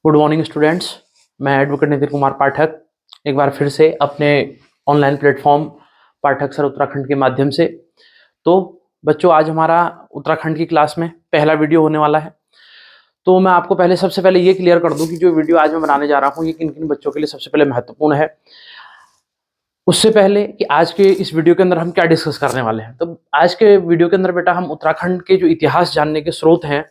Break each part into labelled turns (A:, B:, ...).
A: Good morning students. मैं advocate Nitin Kumar Pathak एक बार फिर से अपने ऑनलाइन प्लेटफॉर्म पाठक सर उत्तराखंड के माध्यम से। तो बच्चों, आज हमारा उत्तराखंड की क्लास में पहला वीडियो होने वाला है। तो मैं आपको सबसे पहले ये क्लियर कर दूं कि जो वीडियो आज मैं बनाने जा रहा हूँ ये किन किन बच्चों के लिए सबसे पहले महत्वपूर्ण है। उससे पहले कि आज के इस वीडियो के अंदर हम क्या डिस्कस करने वाले हैं, तो आज के वीडियो के अंदर बेटा हम उत्तराखंड के जो इतिहास जानने के स्रोत हैं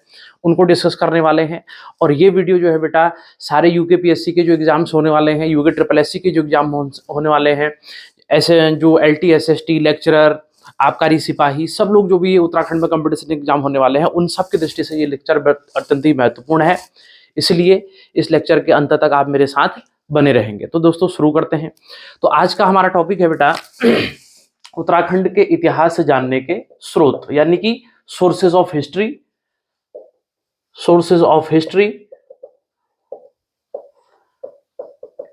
A: उनको डिस्कस करने वाले हैं। और ये वीडियो जो है बेटा सारे यूकेपीएससी के जो एग्जाम्स होने वाले हैं, यूके ट्रिपल एससी के जो एग्जाम होने वाले हैं, ऐसे जो एलटी एसएसटी लेक्चरर, आबकारी सिपाही, सब लोग जो भी उत्तराखंड में कंपटीशन एग्जाम होने वाले हैं उन सब की दृष्टि से ये लेक्चर अत्यंत ही महत्वपूर्ण है। इसलिए इस लेक्चर के अंत तक आप मेरे साथ बने रहेंगे। तो दोस्तों शुरू करते हैं। तो आज का हमारा टॉपिक है बेटा उत्तराखंड के इतिहास से जानने के स्रोत, यानी कि sources of history. Sources of history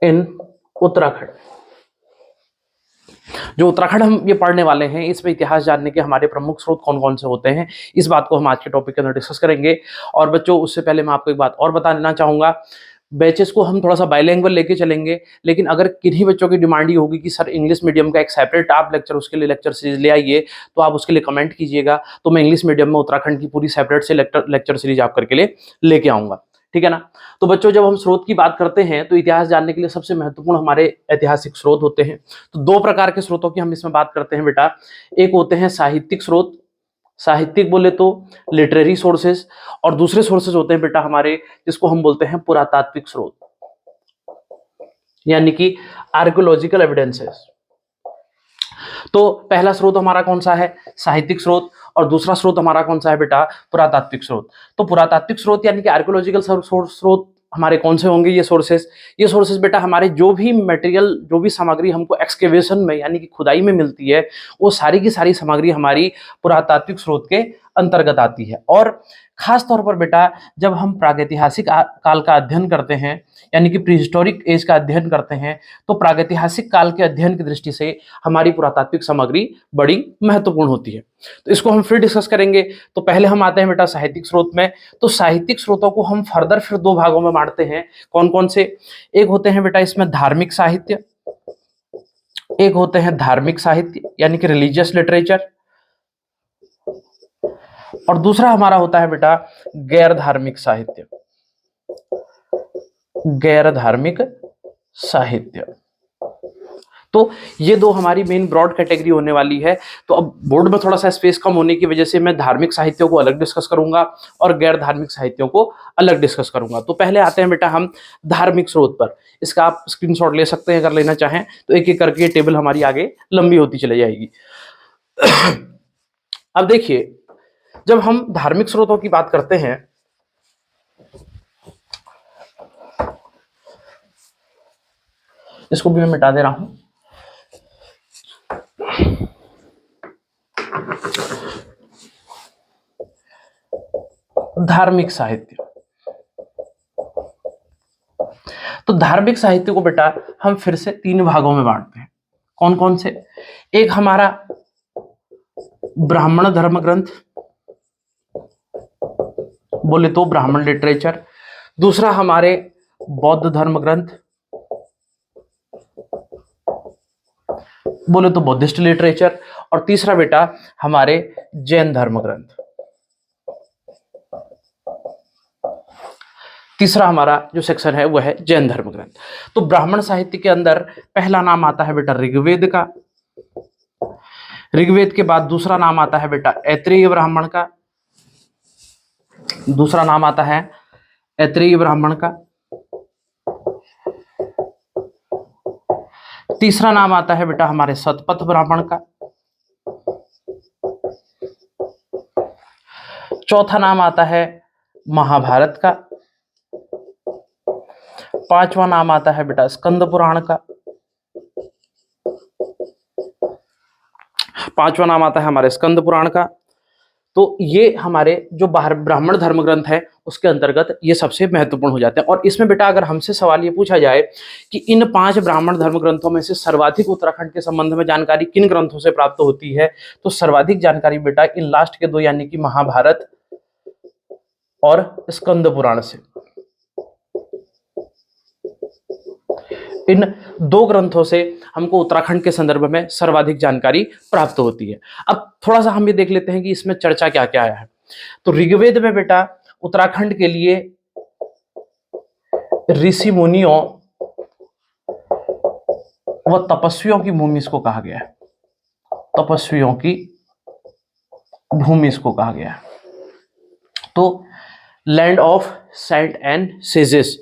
A: in Uttarakhand. जो उत्तराखंड हम ये पढ़ने वाले हैं इसमें इतिहास जानने के हमारे प्रमुख स्रोत कौन कौन से होते हैं, इस बात को हम आज के टॉपिक के अंदर डिस्कस करेंगे। और बच्चों, उससे पहले मैं आपको एक बात और बता देना चाहूंगा, बैचेस को हम थोड़ा सा बाइलिंगुअल लेके चलेंगे, लेकिन अगर किन्हीं बच्चों की डिमांड ये होगी कि सर इंग्लिश मीडियम का एक सेपरेट आप लेक्चर, उसके लिए लेक्चर सीरीज ले आइए, तो आप उसके लिए कमेंट कीजिएगा। तो मैं इंग्लिश मीडियम में उत्तराखंड की पूरी सेपरेट से लेक्चर सीरीज आप करके लिए लेके आऊंगा, ठीक है ना। तो बच्चों, जब हम स्रोत की बात करते हैं तो इतिहास जानने के लिए सबसे महत्वपूर्ण हमारे ऐतिहासिक स्रोत होते हैं। तो दो प्रकार के स्रोतों की हम इसमें बात करते हैं बेटा। एक होते हैं साहित्यिक स्रोत, साहित्यिक बोले तो लिटरेरी सोर्सेज, और दूसरे सोर्सेज होते हैं बेटा हमारे जिसको हम बोलते हैं पुरातात्विक स्रोत, यानी कि आर्कियोलॉजिकल एविडेंसेस। तो पहला स्रोत हमारा कौन सा है? साहित्यिक स्रोत। और दूसरा स्रोत हमारा कौन सा है बेटा? पुरातात्विक स्रोत। तो पुरातात्विक स्रोत यानी कि आर्कियोलॉजिकल स्रोत हमारे कौन से होंगे? ये सोर्सेस बेटा हमारे जो भी मटेरियल, जो भी सामग्री हमको एक्सकेवेशन में यानी कि खुदाई में मिलती है, वो सारी की सारी सामग्री हमारी पुरातात्विक स्रोत के अंतर्गत आती है। और खास तौर पर बेटा जब हम प्रागैतिहासिक काल का अध्ययन करते हैं, यानी कि प्रीहिस्टोरिक एज का अध्ययन करते हैं, तो प्रागैतिहासिक काल के अध्ययन की दृष्टि से हमारी पुरातात्विक सामग्री बड़ी महत्वपूर्ण होती है। तो इसको हम फिर डिस्कस करेंगे। तो पहले हम आते हैं बेटा साहित्यिक स्रोत में। तो साहित्यिक स्रोतों को हम फर्दर फिर दो भागों में बांटते हैं। कौन कौन से? एक होते हैं बेटा इसमें धार्मिक साहित्य, एक होते हैं धार्मिक साहित्य यानी कि रिलीजियस लिटरेचर, और दूसरा हमारा होता है बेटा गैर धार्मिक साहित्य। गैर धार्मिक साहित्य। तो ये दो हमारी मेन ब्रॉड कैटेगरी होने वाली है। तो अब बोर्ड में थोड़ा सा स्पेस कम होने की वजह से मैं धार्मिक साहित्यों को अलग डिस्कस करूंगा और गैर धार्मिक साहित्यों को अलग डिस्कस करूंगा। तो पहले आते हैं बेटा हम धार्मिक स्रोत पर। इसका आप स्क्रीनशॉट ले सकते हैं अगर लेना चाहें, तो एक एक करके टेबल हमारी आगे लंबी होती चली जाएगी। अब देखिए, जब हम धार्मिक स्रोतों की बात करते हैं, इसको भी मैं मिटा दे रहा हूं। धार्मिक साहित्य। तो धार्मिक साहित्य को बेटा हम फिर से तीन भागों में बांटते हैं। कौन कौन से? एक हमारा ब्राह्मण धर्म ग्रंथ, बोले तो ब्राह्मण लिटरेचर। दूसरा हमारे बौद्ध धर्म ग्रंथ, बोले तो बौद्धिस्ट लिटरेचर। और तीसरा बेटा हमारे जैन धर्म ग्रंथ। तीसरा हमारा जो सेक्शन है वह है जैन धर्म ग्रंथ। तो ब्राह्मण साहित्य के अंदर पहला नाम आता है बेटा ऋग्वेद का। ऋग्वेद के बाद दूसरा नाम आता है बेटा ऐत्रेय ब्राह्मण का। दूसरा नाम आता है ऐत्रेय ब्राह्मण का। तीसरा नाम आता है बेटा हमारे शतपथ ब्राह्मण का। चौथा नाम आता है महाभारत का। पांचवा नाम आता है बेटा स्कंद पुराण का। पांचवा नाम आता है हमारे स्कंद पुराण का। तो ये हमारे जो ब्राह्मण धर्म ग्रंथ है उसके अंतर्गत ये सबसे महत्वपूर्ण हो जाते हैं। और इसमें बेटा अगर हमसे सवाल ये पूछा जाए कि इन 5 ब्राह्मण धर्म ग्रंथों में से सर्वाधिक उत्तराखंड के संबंध में जानकारी किन ग्रंथों से प्राप्त होती है, तो सर्वाधिक जानकारी बेटा इन लास्ट के दो यानी कि महाभारत और स्कंद पुराण से। इन दो ग्रंथों से हमको उत्तराखंड के संदर्भ में सर्वाधिक जानकारी प्राप्त होती है। अब थोड़ा सा हम ये देख लेते हैं कि इसमें चर्चा क्या क्या आया है। तो ऋग्वेद में बेटा उत्तराखंड के लिए ऋषि मुनियों व तपस्वियों की भूमि इसको कहा गया है। तपस्वियों की भूमि इसको कहा गया है। तो land of saint and sages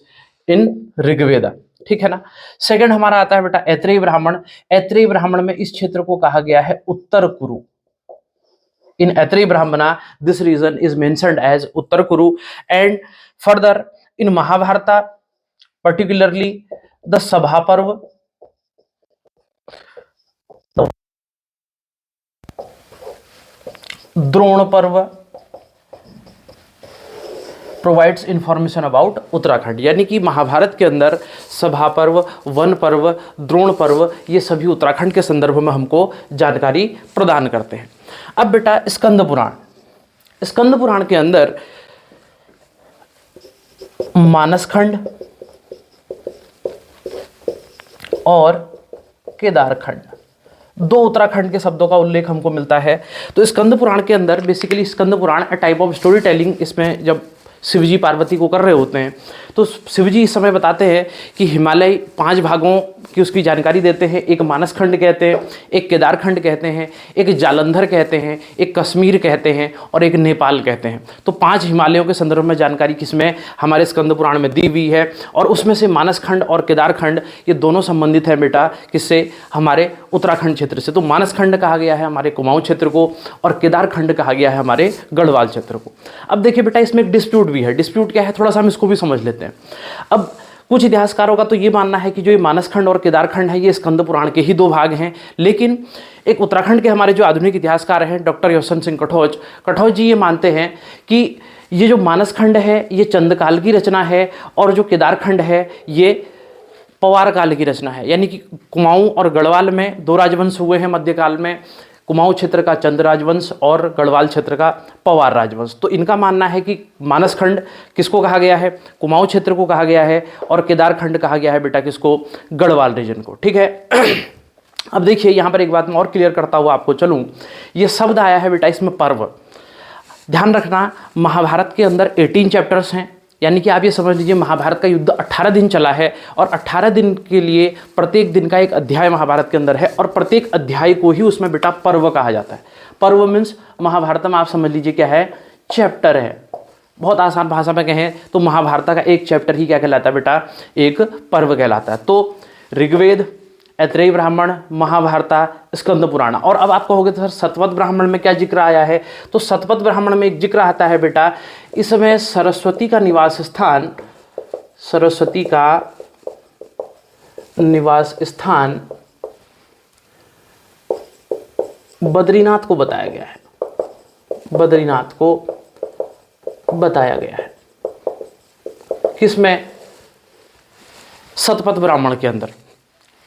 A: in Rigveda, ठीक है ना। सेकंड हमारा आता है बेटा ऐत्रेय ब्राह्मण। ऐत्रेय ब्राह्मण में इस क्षेत्र को कहा गया है उत्तर कुरु। In Aitareya Brahmana this region is mentioned as Uttar Kuru. And further in Mahabharata particularly the Sabha Parva, Drona पर्व प्रोवाइड्स इंफॉर्मेशन अबाउट उत्तराखंड। यानी कि महाभारत के अंदर सभा पर्व, वन पर्व, द्रोण पर्व ये सभी उत्तराखंड के संदर्भ में हमको जानकारी प्रदान करते हैं। अब बेटा स्कंद पुराण, स्कंद पुराण के अंदर मानसखंड और केदारखंड दो उत्तराखंड के शब्दों का उल्लेख हमको मिलता है। तो स्कंद पुराण के अंदर basically Skanda Purana a type of story telling, इसमें जब शिवजी पार्वती को कर रहे होते हैं तो शिवजी इस समय बताते हैं कि हिमालय 5 भागों की उसकी जानकारी देते हैं। एक मानसखंड कहते हैं, एक केदारखंड कहते हैं, एक जालंधर कहते हैं, एक कश्मीर कहते हैं और एक नेपाल कहते हैं। तो 5 हिमालयों के संदर्भ में जानकारी किसमें हमारे स्कंद पुराण में दी हुई है। और उसमें से मानसखंड और केदारखंड ये दोनों संबंधित हैं बेटा किससे, हमारे उत्तराखंड क्षेत्र से। तो मानसखंड कहा गया है हमारे कुमाऊं क्षेत्र को और केदारखंड कहा गया है हमारे गढ़वाल क्षेत्र को। अब देखिए बेटा इसमें एक डिस्प्यूट भी है। डिस्प्यूट क्या है थोड़ा सा हम इसको भी समझ लेते हैं। अब कुछ इतिहासकारों का तो ये मानना है कि जो ये मानसखंड और केदारखंड है ये स्कंद पुराण के ही 2 भाग हैं। लेकिन एक उत्तराखंड के हमारे जो आधुनिक इतिहासकार हैं डॉक्टर यशवंत सिंह कठोच जी ये मानते हैं कि ये जो मानसखंड है ये चंदकाल की रचना है और जो केदारखंड है ये पवार काल की रचना है। यानी कि कुमाऊं और गढ़वाल में 2 राजवंश हुए हैं मध्यकाल में, कुमाऊं क्षेत्र का चंद राजवंश और गढ़वाल क्षेत्र का पवार राजवंश। तो इनका मानना है कि मानसखंड किसको कहा गया है, कुमाऊं क्षेत्र को कहा गया है और केदारखंड कहा गया है बेटा किसको, गढ़वाल रीजन को, ठीक है। अब देखिए यहाँ पर एक बात मैं और क्लियर करता हुआ आपको चलूँ, ये शब्द आया है बेटा इसमें पर्व। ध्यान रखना महाभारत के अंदर 18 चैप्टर्स हैं। यानी कि आप ये समझ लीजिए महाभारत का युद्ध 18 दिन चला है और 18 दिन के लिए प्रत्येक दिन का एक अध्याय महाभारत के अंदर है और प्रत्येक अध्याय को ही उसमें बेटा पर्व कहा जाता है। पर्व मीन्स महाभारत में आप समझ लीजिए क्या है, चैप्टर है। बहुत आसान भाषा में कहें तो महाभारत का एक चैप्टर ही क्या कहलाता है बेटा, एक पर्व कहलाता है। तो ऋग्वेद, ऐत्रेय ब्राह्मण, महाभारता, स्कंद पुराण। और अब आप कहोगे तो सर सतपथ ब्राह्मण में क्या जिक्र आया है, तो सतपथ ब्राह्मण में एक जिक्र आता है बेटा इसमें सरस्वती का निवास स्थान, सरस्वती का निवास स्थान बद्रीनाथ को बताया गया है, बद्रीनाथ को बताया गया है। किसमें, सतपथ ब्राह्मण के अंदर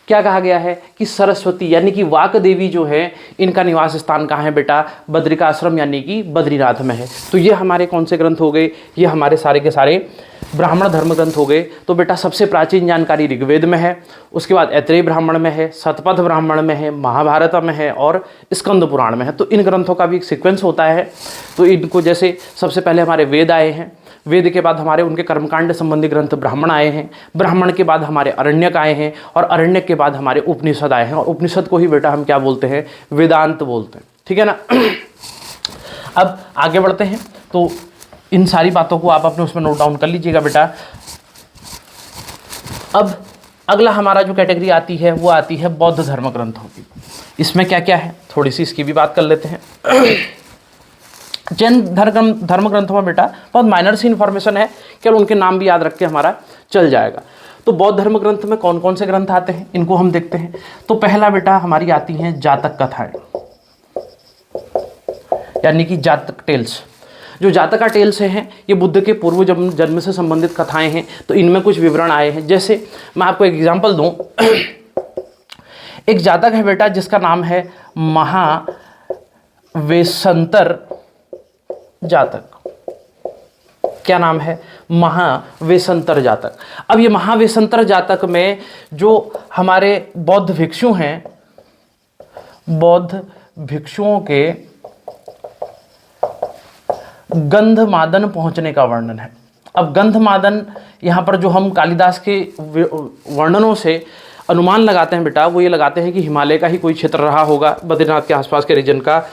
A: क्या कहा गया है कि सरस्वती यानी कि वाक देवी जो है इनका निवास स्थान कहाँ है बेटा, बद्रिकाश्रम यानी कि बद्रीनाथ में है। तो ये हमारे कौन से ग्रंथ हो गए, ये हमारे सारे के सारे ब्राह्मण धर्म ग्रंथ हो गए। तो बेटा सबसे प्राचीन जानकारी ऋग्वेद में है, उसके बाद ऐत्रेय ब्राह्मण में है, सतपथ ब्राह्मण में है, महाभारत में है और स्कंद पुराण में है। तो इन ग्रंथों का भी एक सीक्वेंस होता है। तो इनको जैसे सबसे पहले हमारे वेद आए हैं, वेद के बाद हमारे उनके कर्मकांड संबंधी ग्रंथ ब्राह्मण आए हैं, ब्राह्मण के बाद हमारे अरण्यक आए हैं और अरण्यक के बाद हमारे उपनिषद आए हैं और उपनिषद को ही बेटा हम क्या बोलते हैं, वेदांत बोलते हैं, ठीक है ना। अब आगे बढ़ते हैं। तो इन सारी बातों को आप अपने उसमें नोट डाउन कर लीजिएगा बेटा। अब अगला हमारा जो कैटेगरी आती है वो आती है बौद्ध धर्म ग्रंथों की। इसमें क्या क्या है थोड़ी सी इसकी भी बात कर लेते हैं। जैन धर्म ग्रंथों में बेटा बहुत माइनर सी इन्फॉर्मेशन है, केवल उनके नाम भी याद रख के हमारा चल जाएगा। तो बौद्ध धर्म ग्रंथ में कौन कौन से ग्रंथ आते हैं इनको हम देखते हैं। तो पहला बेटा हमारी आती हैं जातक कथाएं, यानी कि जातक टेल्स। जो जातका टेल्स हैं ये बुद्ध के पूर्व जन्म से संबंधित कथाएं हैं। तो इनमें कुछ विवरण आए हैं, जैसे मैं आपको एक एग्जांपल दूं। एक जातक है बेटा जिसका नाम है महावेशंतर जातक। क्या नाम है? महावेशंतर जातक। अब ये महावेशंतर जातक में जो हमारे बौद्ध भिक्षु हैं, बौद्ध भिक्षुओं के गंधमादन पहुंचने का वर्णन है। अब गंधमादन यहाँ पर जो हम कालिदास के वर्णनों से अनुमान लगाते हैं बेटा, वो ये लगाते हैं कि हिमालय का ही कोई क्षेत्र रहा होगा, बद्रीनाथ के आसपास के रीजन का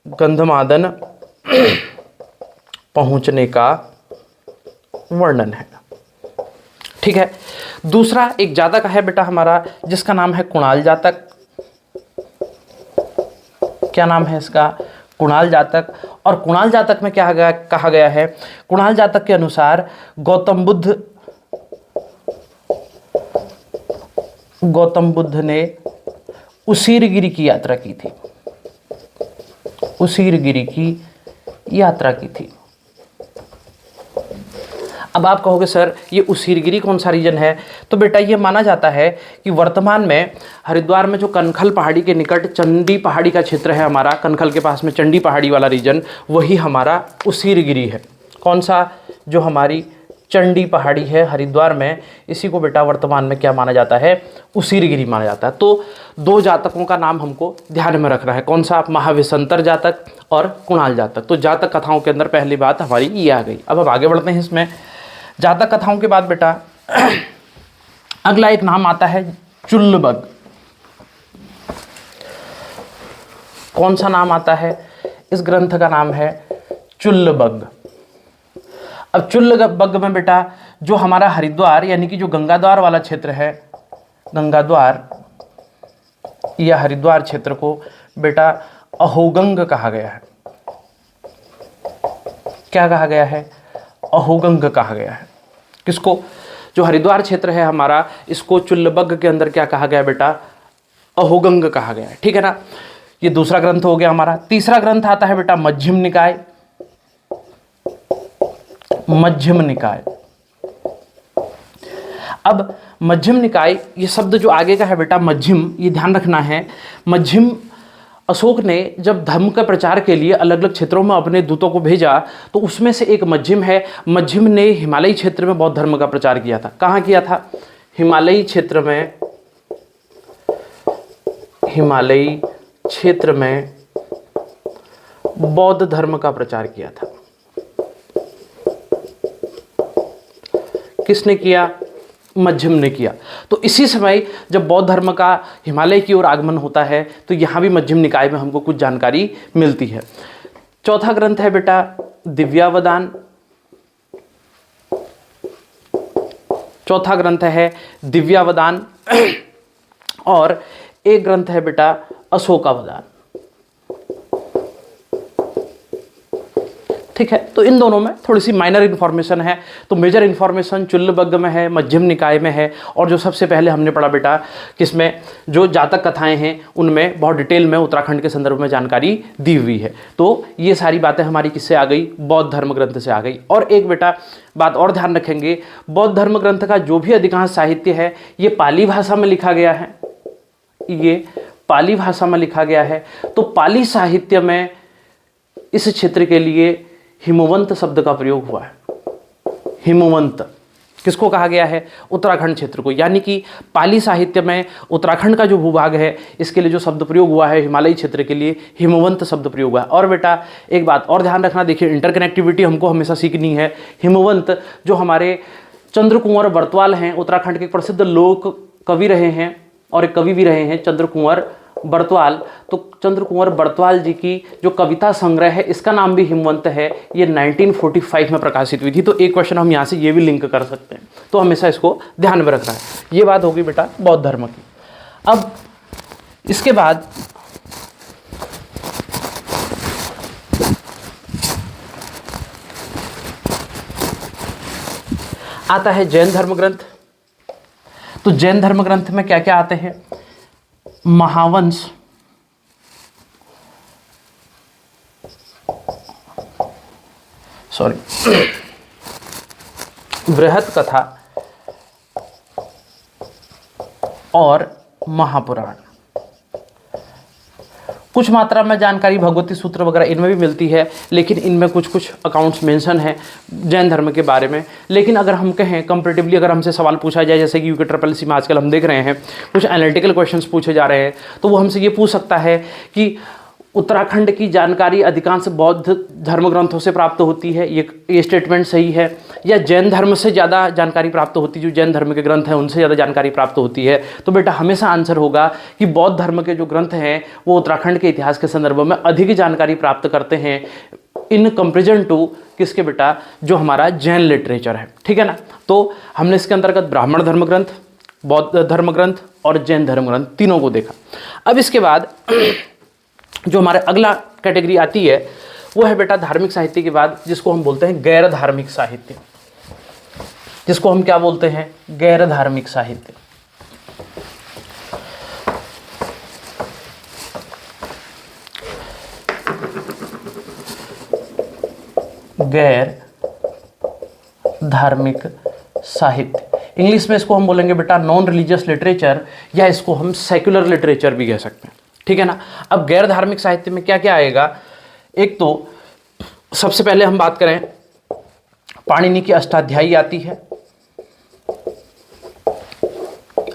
A: गंधमादन पहुंचने का वर्णन है। ठीक है। दूसरा एक जातक है बेटा हमारा, जिसका नाम है कुणाल जातक। क्या नाम है इसका? कुणाल जातक। और कुणाल जातक में क्या कहा गया है? कुणाल जातक के अनुसार गौतम बुद्ध ने उसीरगिरी की यात्रा की थी। उसीरगिरी की यात्रा की थी। अब आप कहोगे सर ये उसीरगिरी कौन सा रीजन है? तो बेटा ये माना जाता है कि वर्तमान में हरिद्वार में जो कनखल पहाड़ी के निकट चंडी पहाड़ी का क्षेत्र है हमारा, कनखल के पास में चंडी पहाड़ी वाला रीजन, वही हमारा उसीरगिरी है। कौन सा? जो हमारी चंडी पहाड़ी है हरिद्वार में, इसी को बेटा वर्तमान में क्या माना जाता है? उसीरगिरी माना जाता है। तो दो जातकों का नाम हमको ध्यान में रखना है। कौन सा? महावेशंतर जातक और कुणाल जातक। तो जातक कथाओं के अंदर पहली बात हमारी ये आ गई। अब हम आगे बढ़ते हैं इसमें। जातक कथाओं के बाद बेटा अगला एक नाम आता है चुल्लबग। कौन सा नाम आता है? इस ग्रंथ का नाम है चुल्लबग। अब चुल्लबग में बेटा जो हमारा हरिद्वार यानी कि जो गंगाद्वार वाला क्षेत्र है, गंगाद्वार या हरिद्वार क्षेत्र को बेटा अहोगंग कहा गया है। क्या कहा गया है? अहोगंग कहा गया है। किसको? जो हरिद्वार क्षेत्र है हमारा, इसको चुल्लबग के अंदर क्या कहा गया बेटा? अहोगंग कहा गया है। ठीक है ना। ये दूसरा ग्रंथ हो गया हमारा। तीसरा ग्रंथ आता है बेटा मध्यम निकाय। मध्यम निकाय। अब मध्यम निकाय, ये शब्द जो आगे का है बेटा मध्यम, ये ध्यान रखना है। मध्यम, अशोक ने जब धर्म का प्रचार के लिए अलग अलग क्षेत्रों में अपने दूतों को भेजा, तो उसमें से एक मध्यम है। मध्यम ने हिमालयी क्षेत्र में बौद्ध धर्म का प्रचार किया था। कहाँ किया था? हिमालयी क्षेत्र में। हिमालयी क्षेत्र में बौद्ध धर्म का प्रचार किया था। किसने किया? मध्यम ने किया। तो इसी समय जब बौद्ध धर्म का हिमालय की ओर आगमन होता है, तो यहाँ भी मध्यम निकाय में हमको कुछ जानकारी मिलती है। चौथा ग्रंथ है बेटा दिव्यावदान। चौथा ग्रंथ है दिव्यावदान। और एक ग्रंथ है बेटा अशोकावदान। ठीक है। तो इन दोनों में थोड़ी सी माइनर इन्फॉर्मेशन है। तो मेजर इन्फॉर्मेशन चुल्लबग में है, मध्यम निकाय में है, और जो सबसे पहले हमने पढ़ा बेटा किसमें? जो जातक कथाएं हैं उनमें बहुत डिटेल में उत्तराखंड के संदर्भ में जानकारी दी हुई है। तो ये सारी बातें हमारी किससे आ गई? बौद्ध धर्म ग्रंथ से आ गई। और एक बेटा बात और ध्यान रखेंगे, बौद्ध धर्म ग्रंथ का जो भी अधिकांश साहित्य है ये पाली भाषा में लिखा गया है। ये पाली भाषा में लिखा गया है। तो पाली साहित्य में इस क्षेत्र के लिए हिमवंत शब्द का प्रयोग हुआ है। हिमवंत किसको कहा गया है? उत्तराखंड क्षेत्र को। यानी कि पाली साहित्य में उत्तराखंड का जो भूभाग है, इसके लिए जो शब्द प्रयोग हुआ है हिमालयी क्षेत्र के लिए, हिमवंत शब्द प्रयोग हुआ है। और बेटा एक बात और ध्यान रखना, देखिए इंटरकनेक्टिविटी हमको हमेशा सीखनी है। हिमवंत जो हमारे चंद्र कुंवर बर्तवाल हैं, उत्तराखंड के प्रसिद्ध लोक कवि रहे हैं और एक कवि भी रहे हैं चंद्र कुंवर बर्तवाल। तो चंद्र कुंवर बर्तवाल जी की जो कविता संग्रह है, इसका नाम भी हिमवंत है। ये 1945 में प्रकाशित हुई थी। तो एक क्वेश्चन हम यहाँ से ये भी लिंक कर सकते हैं। तो हमेशा इसको ध्यान में रखना है। ये बात होगी बेटा बौद्ध धर्म की। अब इसके बाद आता है जैन धर्म ग्रंथ। तो जैन धर्म ग्रंथ में क्या क्या आते हैं? महावंश, बृहत कथा और महापुराण। कुछ मात्रा में जानकारी भगवती सूत्र वगैरह इनमें भी मिलती है, लेकिन इनमें कुछ कुछ अकाउंट्स मेंशन है जैन धर्म के बारे में। लेकिन अगर हम कहें कंपैरेटिवली, अगर हमसे सवाल पूछा जाए, जैसे कि यूके ट्रिपल में आजकल हम देख रहे हैं कुछ एनालिटिकल क्वेश्चंस पूछे जा रहे हैं, तो वो हमसे ये पूछ सकता है कि उत्तराखंड की जानकारी अधिकांश बौद्ध धर्म ग्रंथों से प्राप्त होती है, ये स्टेटमेंट सही है, या जैन धर्म से ज़्यादा जानकारी प्राप्त होती है, जो जैन धर्म के ग्रंथ हैं उनसे ज़्यादा जानकारी प्राप्त होती है। तो बेटा हमेशा आंसर होगा कि बौद्ध धर्म के जो ग्रंथ हैं वो उत्तराखंड के इतिहास के संदर्भ में अधिक जानकारी प्राप्त करते हैं इन कंपेरिजन टू किसके बेटा, जो हमारा जैन लिटरेचर है। ठीक है ना। तो हमने इसके अंतर्गत ब्राह्मण धर्म ग्रंथ, बौद्ध धर्म ग्रंथ और जैन धर्म ग्रंथ तीनों को देखा। अब इसके बाद जो हमारे अगला कैटेगरी आती है वो है बेटा धार्मिक साहित्य के बाद जिसको हम बोलते हैं गैर धार्मिक साहित्य, जिसको हम क्या बोलते हैं, गैर धार्मिक साहित्य। गैर धार्मिक साहित्य, इंग्लिश में इसको हम बोलेंगे बेटा नॉन रिलीजियस लिटरेचर, या इसको हम सेक्युलर लिटरेचर भी कह सकते हैं। ठीक है ना। अब गैर धार्मिक साहित्य में क्या क्या आएगा, एक तो सबसे पहले हम बात करें पाणिनि की अष्टाध्यायी आती है।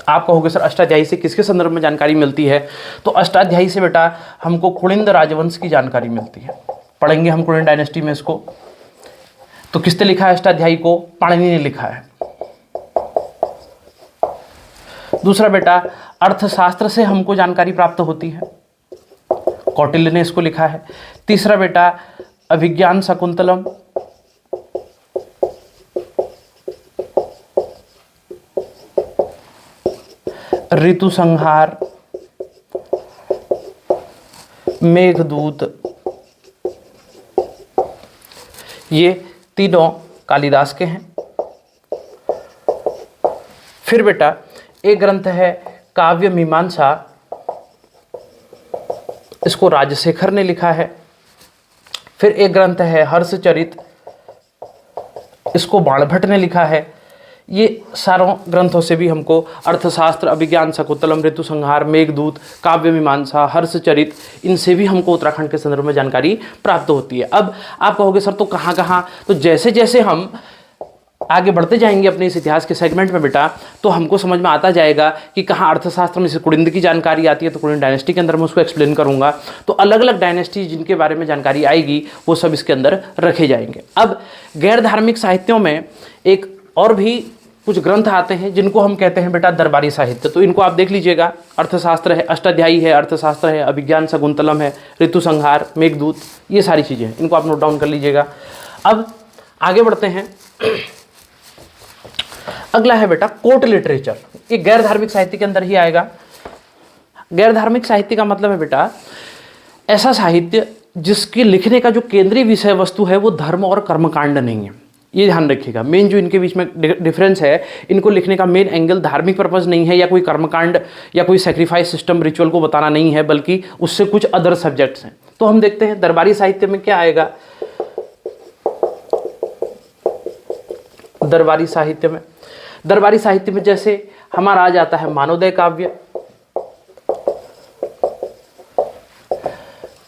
A: आप कहोगे सर अष्टाध्यायी से किसके संदर्भ में जानकारी मिलती है, तो अष्टाध्यायी से बेटा हमको कुलिंद राजवंश की जानकारी मिलती है। पढ़ेंगे हम कुलिंद डायनेस्टी में इसको। तो किसने लिखा है अष्टाध्यायी को, पाणिनि ने लिखा है। दूसरा बेटा अर्थशास्त्र से हमको जानकारी प्राप्त होती है, कौटिल्य ने इसको लिखा है। तीसरा बेटा अभिज्ञान शकुंतलम, ऋतु संहार, मेघदूत, ये तीनों कालिदास के हैं। फिर बेटा एक ग्रंथ है काव्य मीमांसा, इसको राजशेखर ने लिखा है। फिर एक ग्रंथ है हर्षचरित, इसको बाणभट्ट ने लिखा है। ये सारों ग्रंथों से भी हमको अर्थशास्त्र, अभिज्ञान शकुंतलम, ऋतु संहार, मेघदूत, काव्य मीमांसा, हर्षचरित, इनसे भी हमको उत्तराखंड के संदर्भ में जानकारी प्राप्त होती है। अब आप कहोगे सर तो कहाँ कहाँ, तो जैसे जैसे हम आगे बढ़ते जाएंगे अपने इस इतिहास के सेगमेंट में बेटा, तो हमको समझ में आता जाएगा कि कहाँ अर्थशास्त्र में से कुलिंद की जानकारी आती है, तो कुलिंद डायनेस्टी के अंदर मैं उसको एक्सप्लेन करूंगा। तो अलग अलग डायनेस्टी जिनके बारे में जानकारी आएगी वो सब इसके अंदर रखे जाएंगे। अब गैर धार्मिक साहित्यों में एक और भी कुछ ग्रंथ आते हैं जिनको हम कहते हैं बेटा दरबारी साहित्य। तो इनको आप देख लीजिएगा, अर्थशास्त्र है, अष्टाध्यायी है, अर्थशास्त्र है, अभिज्ञान शकुंतलम है, ऋतु संहार, मेघदूत, ये सारी चीज़ें हैं, इनको आप नोट डाउन कर लीजिएगा। अब आगे बढ़ते हैं। अगला है बेटा कोर्ट लिटरेचर, ये गैर धार्मिक साहित्य के अंदर ही आएगा। गैर धार्मिक साहित्य का मतलब है बेटा ऐसा साहित्य जिसके लिखने का जो केंद्रीय विषय वस्तु है वो धर्म और कर्मकांड नहीं है, ये ध्यान रखिएगा। मेन जो इनके बीच में डिफरेंस है, इनको लिखने का मेन एंगल धार्मिक पर्पस नहीं है या कोई कर्मकांड या कोई सेक्रीफाइस सिस्टम रिचुअल को बताना नहीं है, बल्कि उससे कुछ अदर सब्जेक्ट्स हैं। तो हम देखते हैं दरबारी साहित्य में क्या आएगा। दरबारी साहित्य में जैसे हमारा आ जाता है मानवोदय काव्य,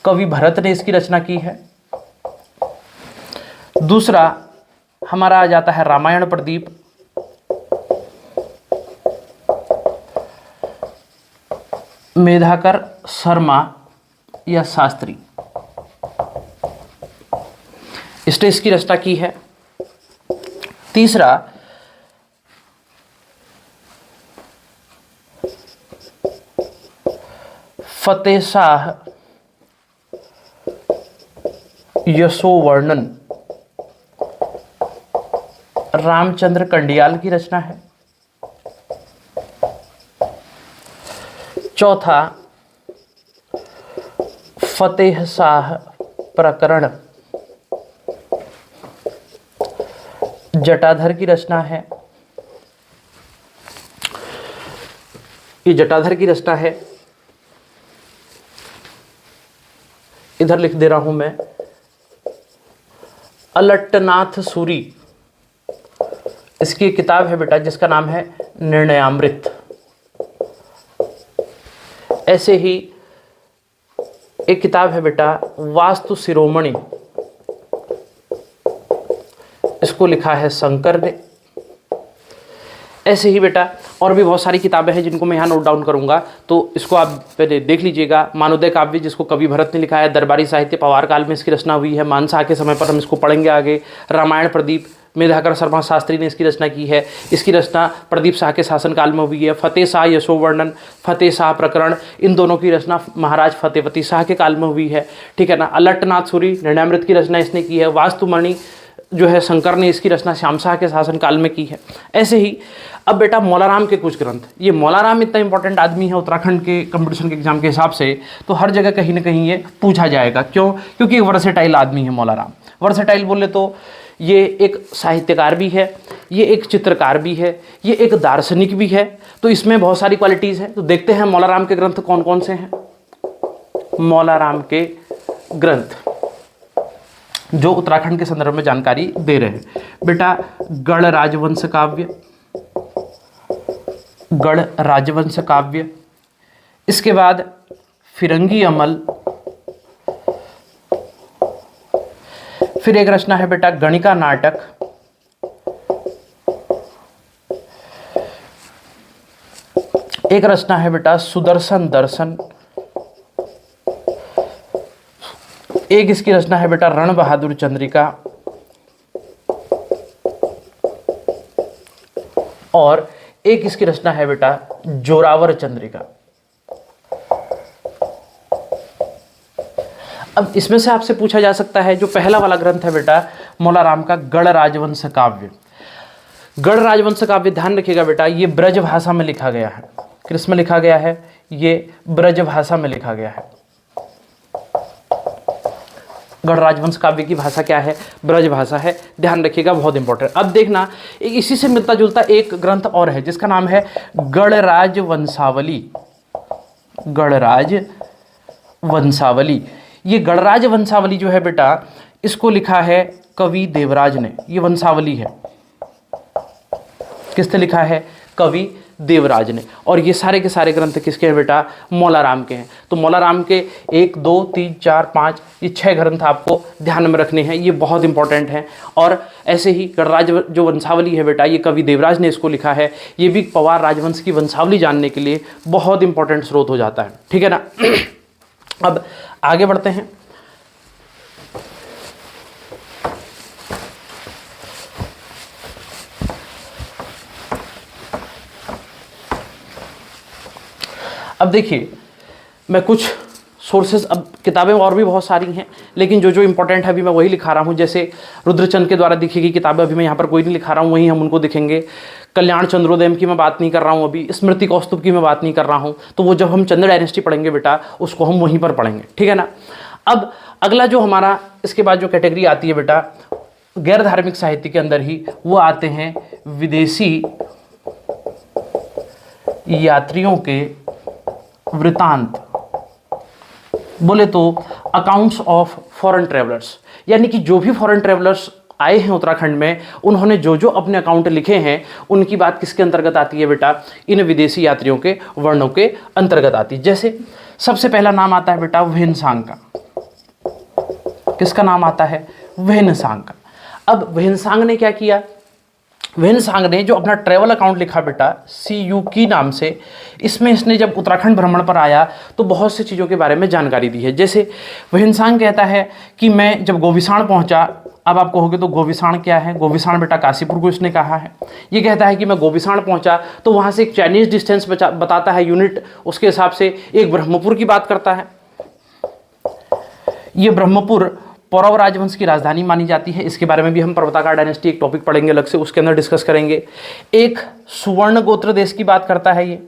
A: कवि भरत ने इसकी रचना की है। दूसरा हमारा आ जाता है रामायण प्रदीप, मेधाकर शर्मा या शास्त्री, इसने इसकी रचना की है। तीसरा फतेह शाह यशोवर्णन, रामचंद्र कंडियाल की रचना है। चौथा फतेह शाह प्रकरण, जटाधर की रचना है। ये जटाधर की रचना है, इधर लिख दे रहा हूं मैं, अलट्टनाथ सूरी, इसकी किताब है बेटा जिसका नाम है निर्णयामृत। ऐसे ही एक किताब है बेटा वास्तु शिरोमणि, इसको लिखा है शंकर ने। ऐसे ही बेटा और भी बहुत सारी किताबें हैं जिनको मैं यहाँ नोट डाउन करूंगा, तो इसको आप पहले देख लीजिएगा। मानोदय काव्य जिसको कवि भरत ने लिखा है, दरबारी साहित्य पवार काल में इसकी रचना हुई है, मानसा के समय पर हम इसको पढ़ेंगे आगे। रामायण प्रदीप मेधाकर शर्मा शास्त्री ने इसकी रचना की है, इसकी रचना प्रदीप शाह के शासनकाल में हुई है। फतेह शाह यशोवर्णन, फतेह शाह प्रकरण, इन दोनों की रचना महाराज फतेहपति शाह के काल में हुई है, ठीक है ना। अलट्टनाथ सूरी निर्णयामृत की रचना इसने की है। वास्तुमणि जो है शंकर ने इसकी रचना श्याम शाह के शासनकाल में की है। ऐसे ही अब बेटा मौलाराम के कुछ ग्रंथ, ये मौलाराम इतना इंपॉर्टेंट आदमी है उत्तराखंड के कंपटीशन के एग्जाम के हिसाब से, तो हर जगह कहीं ना कहीं ये पूछा जाएगा। क्यों? क्योंकि एक वर्सेटाइल आदमी है मौलाराम। वर्सेटाइल बोले तो ये एक साहित्यकार भी है, ये एक चित्रकार भी है, ये एक दार्शनिक भी है, तो इसमें बहुत सारी क्वालिटीज़ हैं। तो देखते हैं मौलाराम के ग्रंथ कौन कौन से हैं। मौलाराम के ग्रंथ जो उत्तराखंड के संदर्भ में जानकारी दे रहे हैं बेटा, गढ़ राजवंश काव्य, गढ़ राजवंश काव्य, इसके बाद फिरंगी अमल, फिर एक रचना है बेटा गणिका नाटक, एक रचना है बेटा सुदर्शन दर्शन, एक इसकी रचना है बेटा रण बहादुर चंद्रिका, और एक इसकी रचना है बेटा जोरावर चंद्रिका। अब इसमें से आपसे पूछा जा सकता है, जो पहला वाला ग्रंथ है बेटा मौलाराम का गढ़ राजवंश काव्य। गढ़ राजवंश काव्य ध्यान रखिएगा बेटा, ये ब्रज भाषा में लिखा गया है। किस में लिखा गया है? ये ब्रज भाषा में लिखा गया है। गढ़ राजवंश काव्य की भाषा क्या है? ब्रज भाषा है, ध्यान रखिएगा, बहुत इंपॉर्टेंट। अब देखना इसी से मिलता जुलता एक ग्रंथ और है जिसका नाम है गणराज वंशावली। गणराज वंशावली, ये गणराज वंशावली जो है बेटा, इसको लिखा है कवि देवराज ने। ये वंशावली है, किसने लिखा है? कवि देवराज ने। और ये सारे के सारे ग्रंथ किसके हैं बेटा? मौलाराम के हैं। तो मौलाराम के 1 2 3 4 5 ये 6 ग्रंथ आपको ध्यान में रखने हैं, ये बहुत इंपॉर्टेंट हैं। और ऐसे ही गणराज जो वंशावली है बेटा, ये कवि देवराज ने इसको लिखा है। ये भी पवार राजवंश की वंशावली जानने के लिए बहुत इंपॉर्टेंट स्रोत हो जाता है, ठीक है ना। अब आगे बढ़ते हैं। अब देखिए, मैं कुछ सोर्सेज, अब किताबें और भी बहुत सारी हैं, लेकिन जो जो इंपॉर्टेंट है अभी मैं वही लिखा रहा हूँ। जैसे रुद्रचंद के द्वारा लिखी गई किताबें अभी मैं यहाँ पर कोई नहीं लिखा रहा हूँ, वहीं हम उनको दिखेंगे। कल्याण चंद्रोदय की मैं बात नहीं कर रहा हूँ, अभी स्मृति कौस्तुभ की मैं बात नहीं कर रहा हूँ, तो वो जब हम चंद्र डायनेस्टी पढ़ेंगे बेटा, उसको हम वहीं पर पढ़ेंगे, ठीक है ना। अब अगला जो हमारा इसके बाद जो कैटेगरी आती है बेटा, गैर धार्मिक साहित्य के अंदर ही वो आते हैं विदेशी यात्रियों के वृतांत, बोले तो अकाउंट्स ऑफ फॉरेन ट्रेवलर्स। यानी कि जो भी फॉरेन ट्रेवलर्स आए हैं उत्तराखंड में, उन्होंने जो जो अपने अकाउंट लिखे हैं, उनकी बात किसके अंतर्गत आती है बेटा? इन विदेशी यात्रियों के वर्णों के अंतर्गत आती है। जैसे सबसे पहला नाम आता है बेटा व्हेनसांग का। किसका नाम आता है? व्हेनसांग का। अब व्हेनसांग ने क्या किया? व्हेनसांग ने जो अपना ट्रैवल अकाउंट लिखा बेटा CUकी नाम से, इसमें इसने जब उत्तराखंड भ्रमण पर आया तो बहुत सी चीज़ों के बारे में जानकारी दी है। जैसे व्हेनसांग कहता है कि मैं जब गोविसाण पहुंचा, अब आप कहोगे तो गोविसाण क्या है? गोविसाण बेटा काशीपुर को इसने कहा है। ये कहता है कि मैं गोविसाण पहुंचा तो वहाँ से एक चाइनीज डिस्टेंस बताता है यूनिट, उसके हिसाब से एक ब्रह्मपुर की बात करता है। ये ब्रह्मपुर पौरव राजवंश की राजधानी मानी जाती है। इसके बारे में भी हम पर्वताकार डायनेस्टी एक टॉपिक पढ़ेंगे अलग से, उसके अंदर डिस्कस करेंगे। एक सुवर्ण गोत्र देश की बात करता है, ये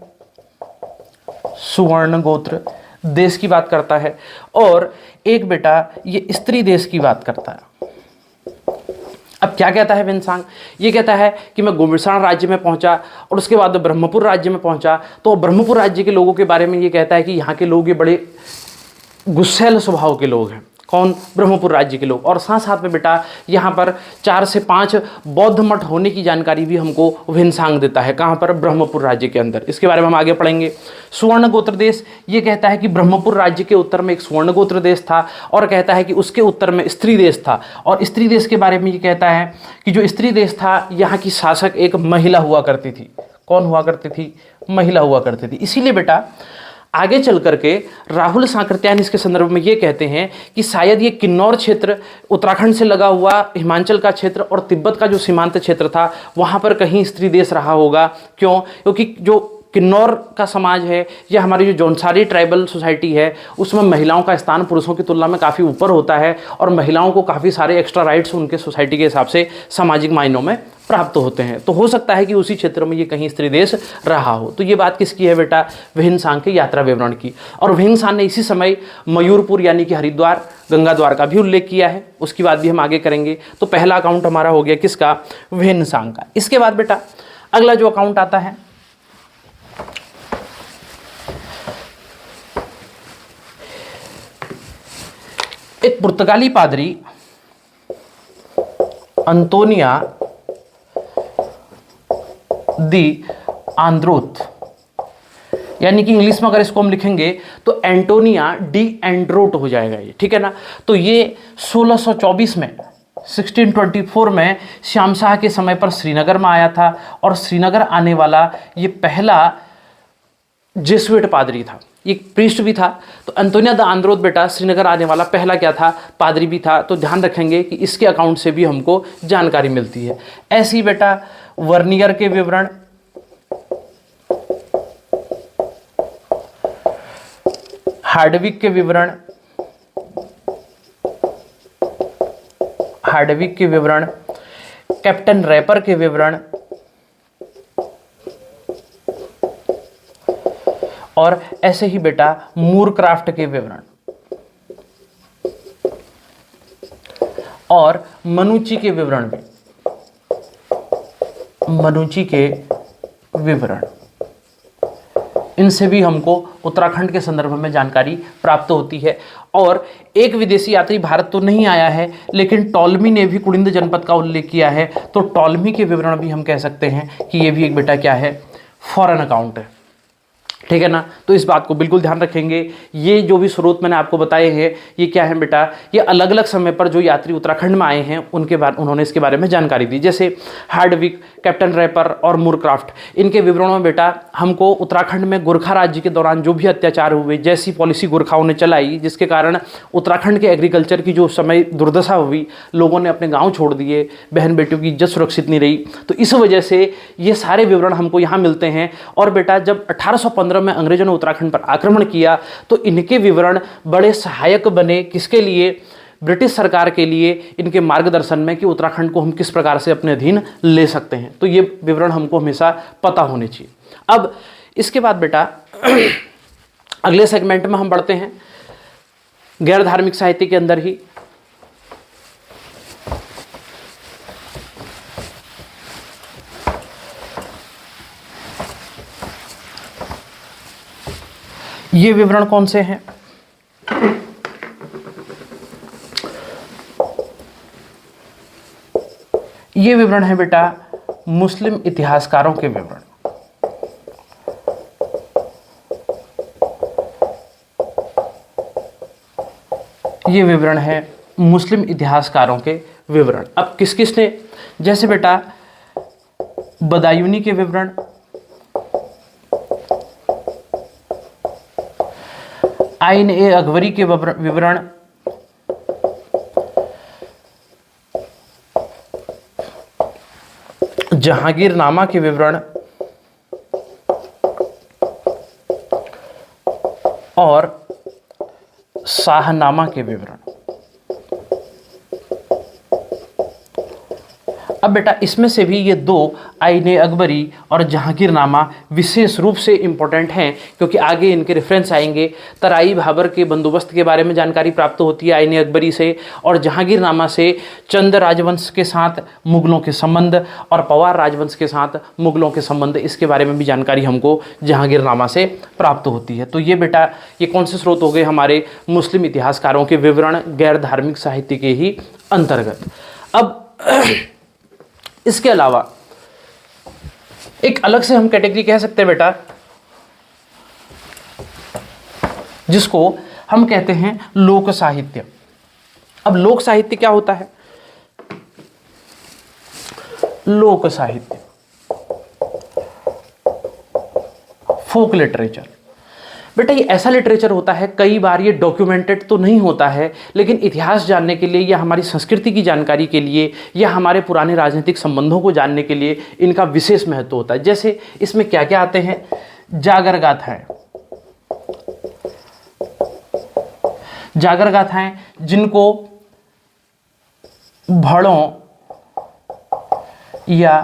A: सुवर्ण गोत्र देश की बात करता है। और एक बेटा ये स्त्री देश की बात करता है। अब क्या कहता है व्हेनसांग? ये कहता है कि मैं गोविसाण राज्य में पहुंचा और उसके बाद ब्रह्मपुर राज्य में पहुंचा, तो ब्रह्मपुर राज्य के लोगों के बारे में ये कहता है कि यहाँ के लोग ये बड़े गुस्सैल स्वभाव के लोग हैं। कौन? ब्रह्मपुर राज्य के लोग। और साथ साथ में बेटा यहाँ पर 4 से 5 बौद्ध मठ होने की जानकारी भी हमको व्हेनसांग देता है। कहाँ पर? ब्रह्मपुर राज्य के अंदर। इसके बारे में हम आगे पढ़ेंगे। सुवर्ण गोत्र देश, ये कहता है कि ब्रह्मपुर राज्य के उत्तर में एक सुवर्ण गोत्र देश था, और कहता है कि उसके उत्तर में स्त्री देश था। और स्त्री देश के बारे में ये कहता है कि जो स्त्री देश था, यहाँ की शासक एक महिला हुआ करती थी। कौन हुआ करती थी? महिला हुआ करती थी। इसीलिए बेटा आगे चल करके राहुल सांकृत्यायन इसके संदर्भ में ये कहते हैं कि शायद ये किन्नौर क्षेत्र, उत्तराखंड से लगा हुआ हिमाचल का क्षेत्र और तिब्बत का जो सीमांत क्षेत्र था, वहाँ पर कहीं स्त्री देश रहा होगा। क्यों? क्योंकि जो किन्नौर का समाज है या हमारी जो जौनसारी ट्राइबल सोसाइटी है, उसमें महिलाओं का स्थान पुरुषों की तुलना में काफ़ी ऊपर होता है, और महिलाओं को काफ़ी सारे एक्स्ट्रा राइट्स उनके सोसाइटी के हिसाब से सामाजिक मायनों में प्राप्त होते हैं। तो हो सकता है कि उसी क्षेत्र में ये कहीं स्त्री देश रहा हो। तो ये बात किसकी है बेटा? व्हेनसांग के यात्रा विवरण की। और व्हेनसांग ने इसी समय मयूरपुर यानी कि हरिद्वार, गंगा द्वार का भी उल्लेख किया है। उसकी बात भी हम आगे करेंगे। तो पहला अकाउंट हमारा हो गया किसका? व्हेनसांग का। इसके बाद बेटा अगला जो अकाउंट आता है, एक पुर्तगाली पादरी अंतोनिया दी आंद्रोथ, यानी कि इंग्लिश में अगर इसको हम लिखेंगे तो एंटोनिया डी एंड्रोट हो जाएगा ये, ठीक है ना। तो ये 1624 में 1624 में श्याम शाह के समय पर श्रीनगर में आया था, और श्रीनगर आने वाला ये पहला जेसुइट पादरी था। ये प्रीस्ट भी था। तो एंटोनिया द आंद्रोथ बेटा श्रीनगर आने वाला पहला क्या था? पादरी भी था। तो ध्यान रखेंगे कि इसके अकाउंट से भी हमको जानकारी मिलती है। ऐसी बेटा वर्नियर के विवरण, हार्डविक के विवरण, कैप्टन रैपर के विवरण, और ऐसे ही बेटा मूरक्राफ्ट के विवरण, और मनुची के विवरण भी, मनुची के विवरण, इनसे भी हमको उत्तराखंड के संदर्भ में जानकारी प्राप्त होती है। और एक विदेशी यात्री भारत तो नहीं आया है, लेकिन टॉलमी ने भी कुड़िंद जनपद का उल्लेख किया है। तो टॉलमी के विवरण भी हम कह सकते हैं कि ये भी एक बेटा क्या है? फॉरेन अकाउंट है, ठीक है ना। तो इस बात को बिल्कुल ध्यान रखेंगे। ये जो भी स्रोत मैंने आपको बताए हैं, ये क्या है बेटा? ये अलग अलग समय पर जो यात्री उत्तराखंड में आए हैं उनके बारे, उन्होंने इसके बारे में जानकारी दी। जैसे हार्डविक, कैप्टन रैपर और मूरक्राफ्ट, इनके विवरणों में बेटा हमको उत्तराखंड में गोरखा राज्य के दौरान जो भी अत्याचार हुए, जैसी पॉलिसी गोरखाओं ने चलाई जिसके कारण उत्तराखंड के एग्रीकल्चर की जो समय दुर्दशा हुई, लोगों ने अपने गाँव छोड़ दिए, बहन बेटियों की इज्जत सुरक्षित नहीं रही, तो इस वजह से ये सारे विवरण हमको यहाँ मिलते हैं। और बेटा जब 1815 में अंग्रेजों ने उत्तराखंड पर आक्रमण किया तो इनके विवरण बड़े सहायक बने, किसके लिए? ब्रिटिश सरकार के लिए, इनके मार्गदर्शन में कि उत्तराखंड को हम किस प्रकार से अपने अधीन ले सकते हैं। तो ये विवरण हमको हमेशा पता होने चाहिए। अब इसके बाद बेटा अगले सेगमेंट में हम बढ़ते हैं गैर धार्मिक साहित्य के अंदर ही। ये विवरण कौन से हैं? ये विवरण है बेटा मुस्लिम इतिहासकारों के विवरण। ये विवरण है मुस्लिम इतिहासकारों के विवरण। अब किस किस ने? जैसे बेटा बदायूनी के विवरण, आइन ए अकबरी के विवरण, जहांगीरनामा के विवरण, और शाहनामा के विवरण। अब बेटा इसमें से भी ये दो आईने अकबरी और जहांगीरनामा विशेष रूप से इम्पोर्टेंट हैं, क्योंकि आगे इनके रेफरेंस आएंगे। तराई भाबर के बंदोबस्त के बारे में जानकारी प्राप्त होती है आईने अकबरी से, और जहांगीरनामा से चंद राजवंश के साथ मुगलों के संबंध और पवार राजवंश के साथ मुगलों के संबंध, इसके बारे में भी जानकारी हमको जहांगीरनामा से प्राप्त होती है। तो ये बेटा ये कौन से स्रोत हो गए हमारे मुस्लिम इतिहासकारों के विवरण गैर धार्मिक साहित्य के ही अंतर्गत। अब इसके अलावा एक अलग से हम कैटेगरी कह सकते हैं बेटा, जिसको हम कहते हैं लोक साहित्य। अब लोक साहित्य क्या होता है? लोक साहित्य, फोक लिटरेचर। बेटा ये ऐसा लिटरेचर होता है, कई बार ये डॉक्यूमेंटेड तो नहीं होता है, लेकिन इतिहास जानने के लिए या हमारी संस्कृति की जानकारी के लिए या हमारे पुराने राजनीतिक संबंधों को जानने के लिए इनका विशेष महत्व होता है। जैसे इसमें क्या क्या आते हैं? जागर गाथाएं, जागर गाथाएं जिनको भड़ों या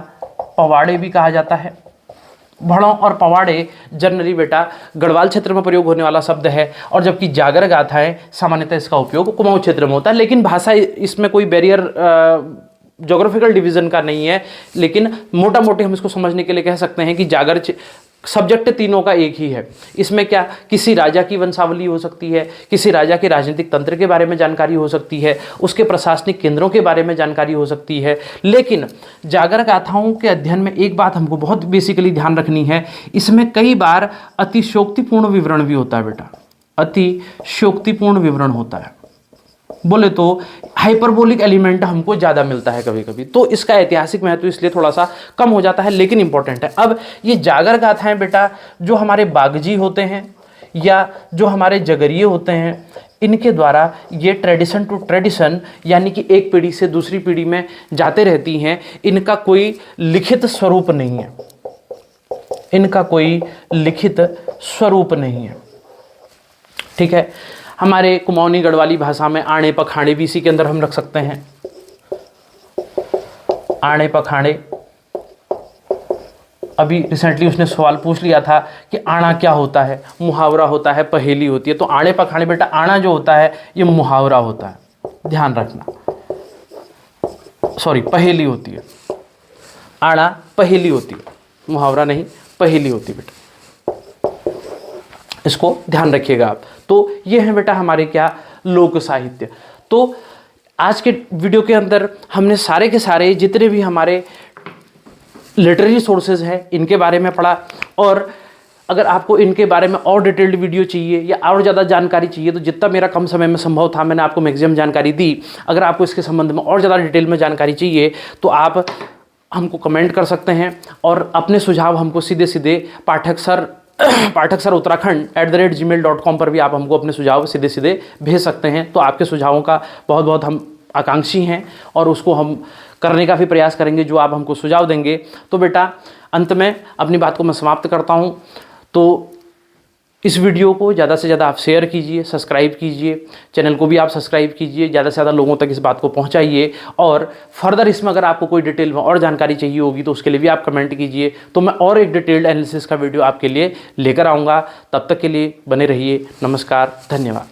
A: पवाड़े भी कहा जाता है। भड़ों और पवाड़े जनरली बेटा गढ़वाल क्षेत्र में प्रयोग होने वाला शब्द है, और जबकि जागर गाथाएं सामान्यतः इसका उपयोग कुमाऊं क्षेत्र में होता है। लेकिन भाषा इसमें कोई बैरियर ज्योग्राफिकल डिवीजन का नहीं है, लेकिन मोटा मोटी हम इसको समझने के लिए कह सकते हैं कि जागर सब्जेक्ट तीनों का एक ही है। इसमें क्या किसी राजा की वंशावली हो सकती है, किसी राजा के राजनीतिक तंत्र के बारे में जानकारी हो सकती है, उसके प्रशासनिक केंद्रों के बारे में जानकारी हो सकती है। लेकिन जागर गाथाओं के अध्ययन में एक बात हमको बहुत बेसिकली ध्यान रखनी है, इसमें कई बार अतिशयोक्तिपूर्ण विवरण भी होता है बेटा, अतिशयोक्तिपूर्ण विवरण होता है। बोले तो हाइपरबोलिक एलिमेंट हमको ज़्यादा मिलता है कभी कभी, तो इसका ऐतिहासिक महत्व इसलिए थोड़ा सा कम हो जाता है, लेकिन इंपॉर्टेंट है। अब ये जागर गाथाएं बेटा जो हमारे बागजी होते हैं या जो हमारे जगरिये होते हैं, इनके द्वारा ये ट्रेडिशन टू ट्रेडिशन यानी कि एक पीढ़ी से दूसरी पीढ़ी में जाते रहती हैं। इनका कोई लिखित स्वरूप नहीं है, इनका कोई लिखित स्वरूप नहीं है। ठीक है, हमारे कुमाऊनी गढ़वाली भाषा में आणे पखाणे भी इसी के अंदर हम रख सकते हैं। आणे पखाणे, अभी रिसेंटली उसने सवाल पूछ लिया था कि आना क्या होता है, मुहावरा होता है, पहेली होती है। तो आणे पखाणे बेटा आना जो होता है ये मुहावरा होता है, ध्यान रखना, सॉरी पहेली होती है। आना पहेली होती है, मुहावरा नहीं, पहेली होती बेटा, इसको ध्यान रखिएगा आप। तो ये है बेटा हमारे क्या लोक साहित्य। तो आज के वीडियो के अंदर हमने सारे के सारे जितने भी हमारे लिटरेरी सोर्सेज हैं इनके बारे में पढ़ा, और अगर आपको इनके बारे में और डिटेल्ड वीडियो चाहिए या और ज़्यादा जानकारी चाहिए तो जितना मेरा कम समय में संभव था मैंने आपको मैक्सिमम जानकारी दी। अगर आपको इसके संबंध में और ज़्यादा डिटेल में जानकारी चाहिए तो आप हमको कमेंट कर सकते हैं, और अपने सुझाव हमको सीधे सीधे पाठक सर उत्तराखंड @gmail.com पर भी आप हमको अपने सुझाव सीधे सीधे भेज सकते हैं। तो आपके सुझावों का बहुत बहुत हम आकांक्षी हैं और उसको हम करने का भी प्रयास करेंगे जो आप हमको सुझाव देंगे। तो बेटा अंत में अपनी बात को मैं समाप्त करता हूँ। तो इस वीडियो को ज़्यादा से ज़्यादा आप शेयर कीजिए, सब्सक्राइब कीजिए, चैनल को भी आप सब्सक्राइब कीजिए, ज़्यादा से ज़्यादा लोगों तक इस बात को पहुंचाइए। और फर्दर इसमें अगर आपको कोई डिटेल में और जानकारी चाहिए होगी तो उसके लिए भी आप कमेंट कीजिए, तो मैं और एक डिटेल्ड एनालिसिस का वीडियो आपके लिए लेकर आऊँगा। तब तक के लिए बने रहिए। नमस्कार, धन्यवाद।